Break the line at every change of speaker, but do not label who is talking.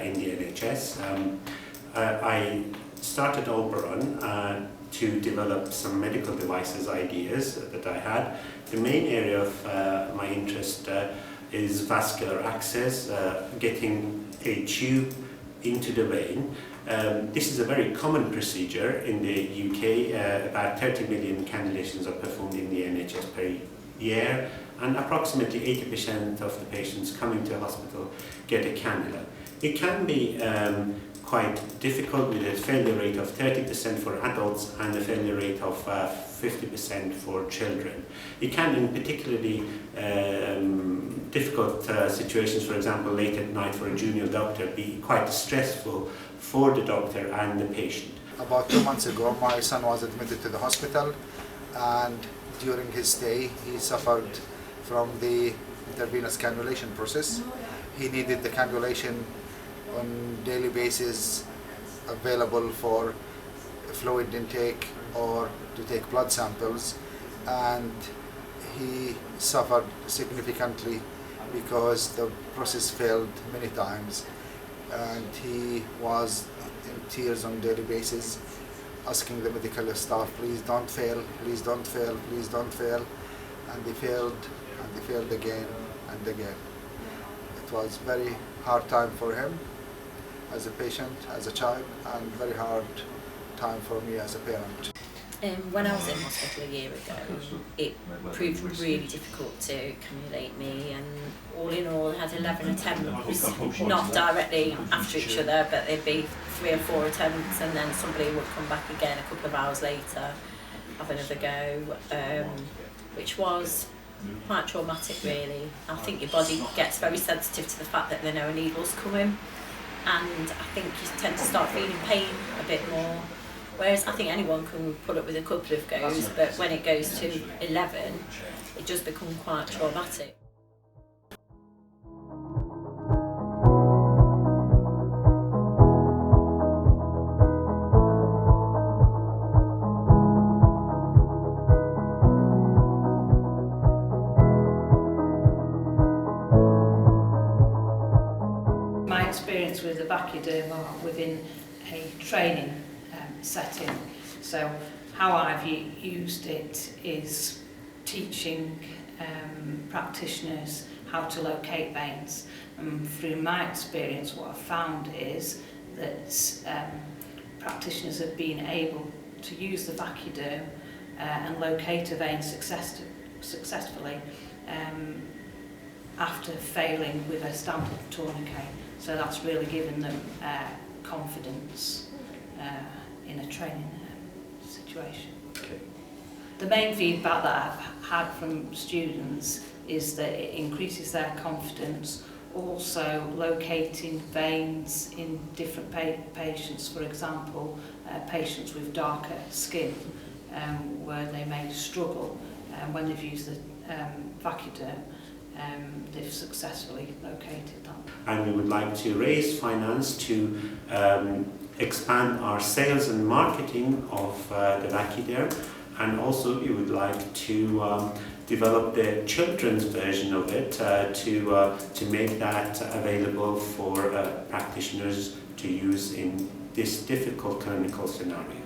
in the NHS. I started Oberon to develop some medical devices ideas that I had. The main area of my interest is vascular access, getting a tube into the vein. This is a very common procedure in the UK. About 30 million cannulations are performed in the NHS per year, and approximately 80% of the patients coming to hospital get a cannula. It can be quite difficult, with a failure rate of 30% for adults and a failure rate of 50% for children. It can, in particularly difficult situations, for example late at night for a junior doctor, be quite stressful for the doctor and the patient.
About 2 months ago, my son was admitted to the hospital, and during his stay he suffered from the intravenous cannulation process. He needed the cannulation on daily basis, available for fluid intake or to take blood samples, and he suffered significantly because the process failed many times, and he was in tears on daily basis, asking the medical staff, please don't fail, please don't fail, please don't fail, and they failed, and they failed again and again. It was very hard time for him as a patient, as a child, and very hard time for me as a parent.
When I was in hospital a year ago, it proved really difficult to cannulate me, and all in all I had 11 attempts, not directly after each other, but there'd be 3 or 4 attempts, and then somebody would come back again a couple of hours later, have another go, which was quite traumatic really. I think your body gets very sensitive to the fact that there are no needles coming, and I think you tend to start feeling pain a bit more. Whereas I think anyone can put up with a couple of goes, but when it goes to 11, it does become quite traumatic.
My experience with the Vacuderm are within a training setting. So how I've used it is teaching practitioners how to locate veins. And through my experience, what I've found is that practitioners have been able to use the Vacuderm and locate a vein successfully after failing with a standard tourniquet. So that's really given them confidence in a training situation.
Okay.
The main feedback that I've had from students is that it increases their confidence, also locating veins in different patients, for example patients with darker skin, where they may struggle, when they've used the Vacuderm, they've successfully located them.
And we would like to raise finance to expand our sales and marketing of the Vacuderm, and also we would like to develop the children's version of it to make that available for practitioners to use in this difficult clinical scenario.